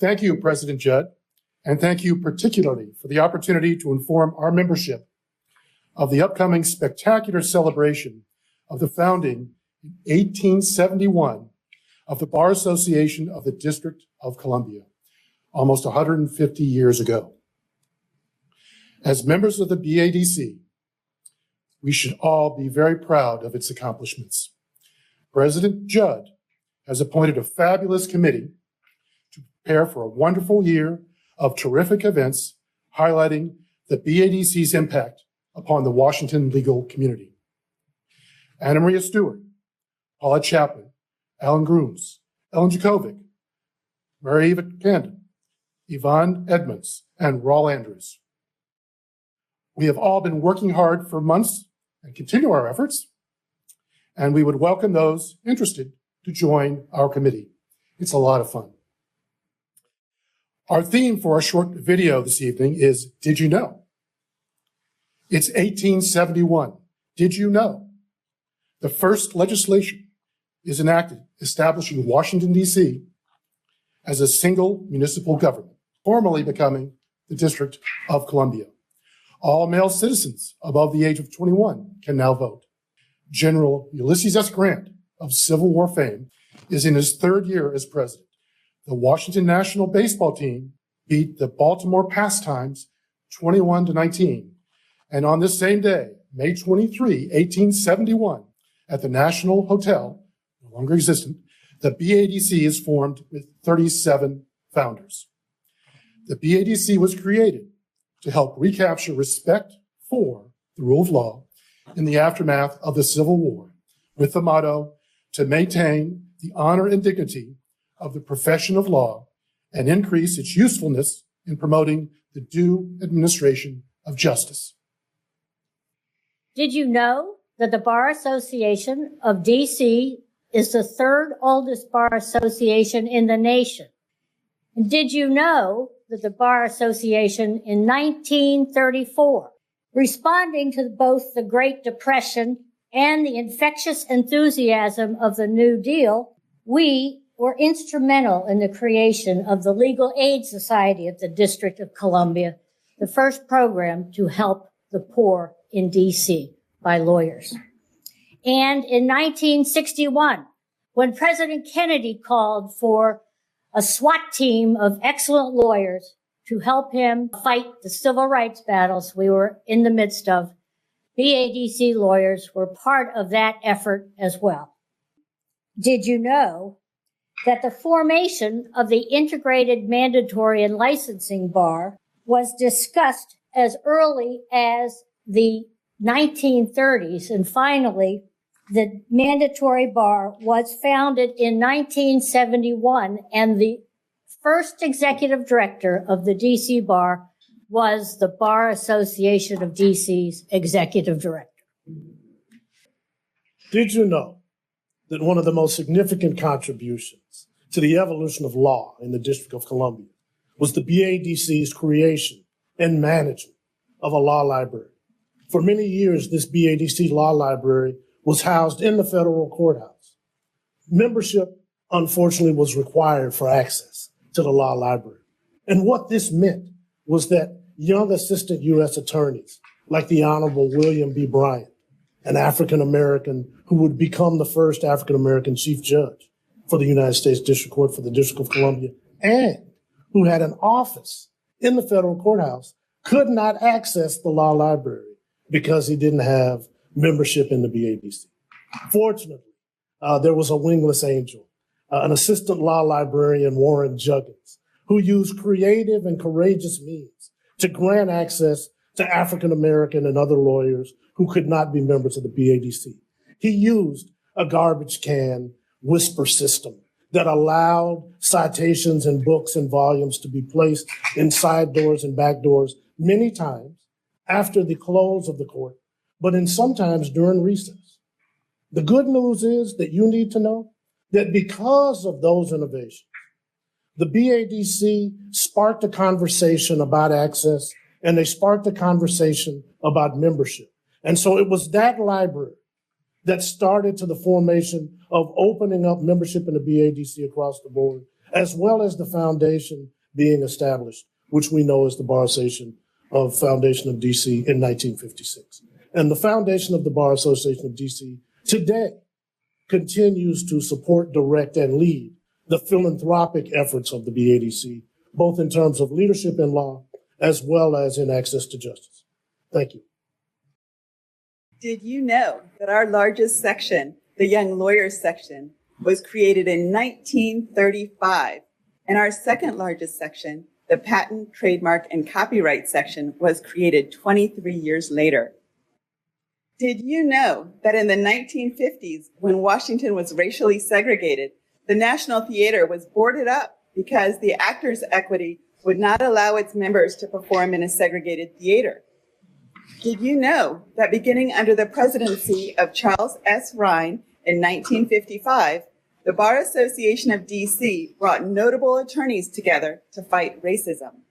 Thank you, President Judd, and thank you particularly for the opportunity to inform our membership of the upcoming spectacular celebration of the founding in 1871 of the Bar Association of the District of Columbia, almost 150 years ago. As members of the BADC, we should all be very proud of its accomplishments. President Judd has appointed a fabulous committee to prepare for a wonderful year of terrific events highlighting the BADC's impact upon the Washington legal community. Anna Maria Stewart, Paula Chapman, Alan Grooms, Ellen Jakovic, Mary Eva Camden, Yvonne Edmonds, and Raul Andrews. We have all been working hard for months and continue our efforts, and we would welcome those interested to join our committee. It's a lot of fun. Our theme for our short video this evening is Did You Know? It's 1871. Did you know? The first legislation is enacted establishing Washington, D.C. as a single municipal government, formally becoming the District of Columbia. All male citizens above the age of 21 can now vote. General Ulysses S. Grant of Civil War fame is in his third year as president. The Washington national baseball team beat the Baltimore Pastimes 21-19. And on this same day, May 23, 1871, at the National Hotel, no longer existent, the BADC is formed with 37 founders. The BADC was created to help recapture respect for the rule of law in the aftermath of the Civil War, with the motto to maintain the honor and dignity of the profession of law and increase its usefulness in promoting the due administration of justice. Did you know that the Bar Association of D.C. is the third oldest bar association in the nation? And did you know that the Bar Association in 1934, responding to both the Great Depression and the infectious enthusiasm of the New Deal, we were instrumental in the creation of the Legal Aid Society of the District of Columbia, the first program to help the poor in D.C. by lawyers. And in 1961, when President Kennedy called for a SWAT team of excellent lawyers to help him fight the civil rights battles we were in the midst of, BADC lawyers were part of that effort as well. Did you know that the formation of the Integrated Mandatory and Licensing Bar was discussed as early as the 1930s, and finally, the mandatory bar was founded in 1971, and the first executive director of the DC Bar was the Bar Association of DC's executive director. Did you know that one of the most significant contributions to the evolution of law in the District of Columbia was the BADC's creation and management of a law library? For many years, this BADC law library was housed in the federal courthouse. Membership, unfortunately, was required for access to the law library. And what this meant was that young assistant U.S. attorneys, like the Honorable William B. Bryant, an African-American who would become the first African-American chief judge for the United States District Court for the District of Columbia, and who had an office in the federal courthouse, could not access the law library because he didn't have membership in the BADC. Fortunately, there was a wingless angel, an assistant law librarian, Warren Juggins, who used creative and courageous means to grant access to African-American and other lawyers who could not be members of the BADC. He used a garbage can whisper system that allowed citations and books and volumes to be placed in side doors and back doors many times after the close of the court, but in sometimes during recess. The good news is that you need to know that because of those innovations, the BADC sparked a conversation about access, and they sparked a conversation about membership. And so it was that library that started to the formation of opening up membership in the BADC across the board, as well as the foundation being established, which we know as the Bar Association of Foundation of DC in 1956. And the foundation of the Bar Association of DC today continues to support, direct, and lead the philanthropic efforts of the BADC, both in terms of leadership in law as well as in access to justice. Thank you. Did you know that our largest section, the Young Lawyers section, was created in 1935, and our second largest section, the Patent, Trademark, and Copyright section, was created 23 years later? Did you know that in the 1950s, when Washington was racially segregated, the National Theater was boarded up because the Actors' Equity would not allow its members to perform in a segregated theater? Did you know that beginning under the presidency of Charles S. Rhine in 1955, the Bar Association of DC brought notable attorneys together to fight racism?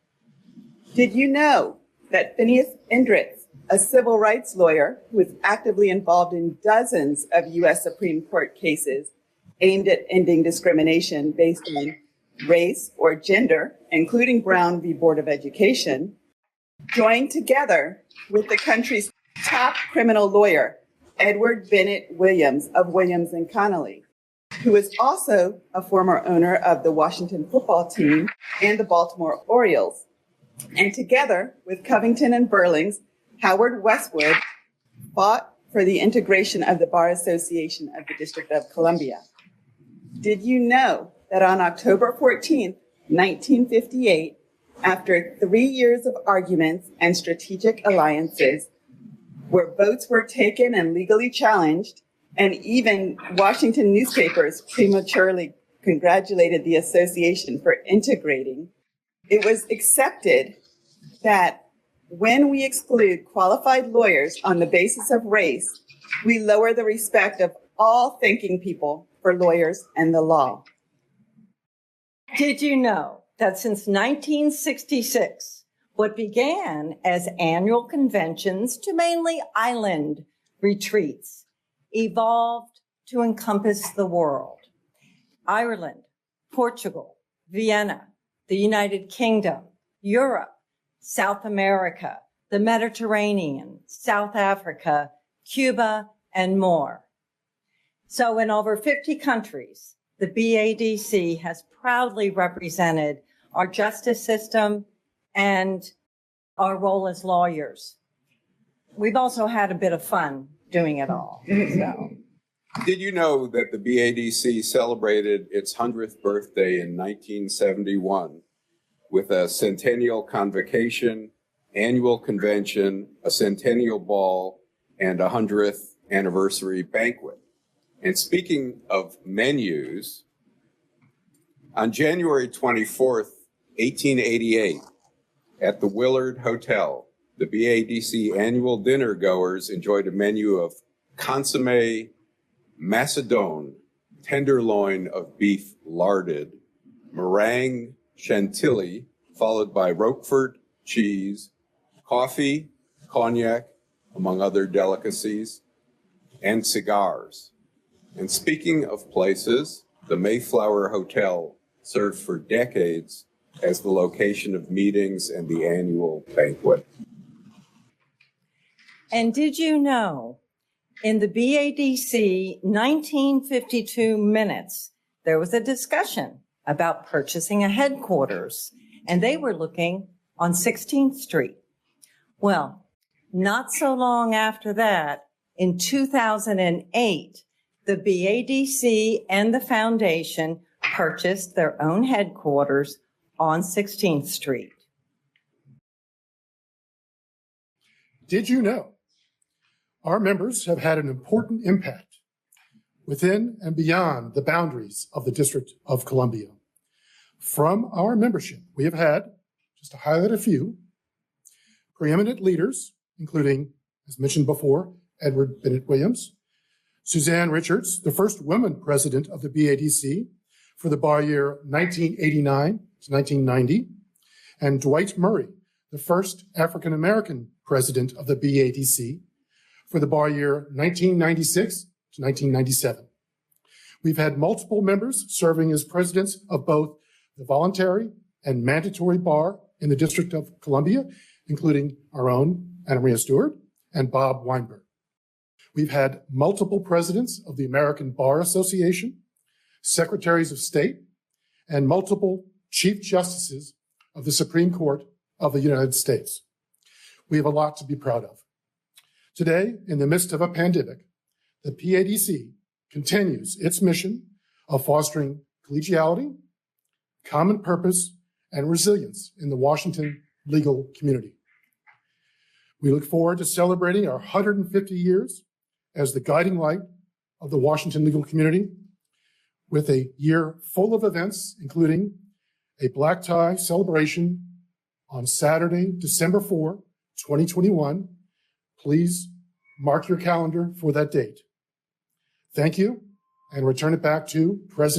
Did you know that Phineas Indritz, a civil rights lawyer who was actively involved in dozens of U.S. Supreme Court cases aimed at ending discrimination based on race or gender, including Brown v. Board of Education, joined together with the country's top criminal lawyer, Edward Bennett Williams of Williams and Connolly, who is also a former owner of the Washington football team and the Baltimore Orioles. And together with Covington and Burling's Howard Westwood fought for the integration of the Bar Association of the District of Columbia. Did you know that on October 14th, 1958, after 3 years of arguments and strategic alliances, where votes were taken and legally challenged, and even Washington newspapers prematurely congratulated the association for integrating, it was accepted that when we exclude qualified lawyers on the basis of race, we lower the respect of all thinking people for lawyers and the law. Did you know that since 1966, what began as annual conventions to mainly island retreats evolved to encompass the world? Ireland, Portugal, Vienna, the United Kingdom, Europe, South America, the Mediterranean, South Africa, Cuba, and more. So in over 50 countries, the BADC has proudly represented our justice system and our role as lawyers. We've also had a bit of fun doing it all. So. Did you know that the BADC celebrated its 100th birthday in 1971 with a centennial convocation, annual convention, a centennial ball, and a 100th anniversary banquet? And speaking of menus, on January 24th, 1888, at the Willard Hotel, the BADC annual dinner goers enjoyed a menu of consommé macedone, tenderloin of beef larded, meringue chantilly, followed by Roquefort cheese, coffee, cognac, among other delicacies, and cigars. And speaking of places, the Mayflower Hotel served for decades as the location of meetings and the annual banquet. And did you know, in the BADC 1952 minutes, there was a discussion about purchasing a headquarters, and they were looking on 16th Street. Well, not so long after that, in 2008, the BADC and the foundation purchased their own headquarters on 16th Street. Did you know our members have had an important impact within and beyond the boundaries of the District of Columbia? From our membership, we have had, just to highlight a few, preeminent leaders, including, as mentioned before, Edward Bennett Williams, Suzanne Richards, the first woman president of the BADC for the bar year 1989 to 1990, and Dwight Murray, the first African-American president of the BADC for the bar year 1996 to 1997. We've had multiple members serving as presidents of both the voluntary and mandatory bar in the District of Columbia, including our own Anna Maria Stewart and Bob Weinberg. We've had multiple presidents of the American Bar Association, secretaries of state, and multiple chief justices of the Supreme Court of the United States. We have a lot to be proud of. Today, in the midst of a pandemic, the PADC continues its mission of fostering collegiality, common purpose, and resilience in the Washington legal community. We look forward to celebrating our 150 years as the guiding light of the Washington legal community, with a year full of events, including a black tie celebration on Saturday, December 4, 2021. Please mark your calendar for that date. Thank you, and return it back to President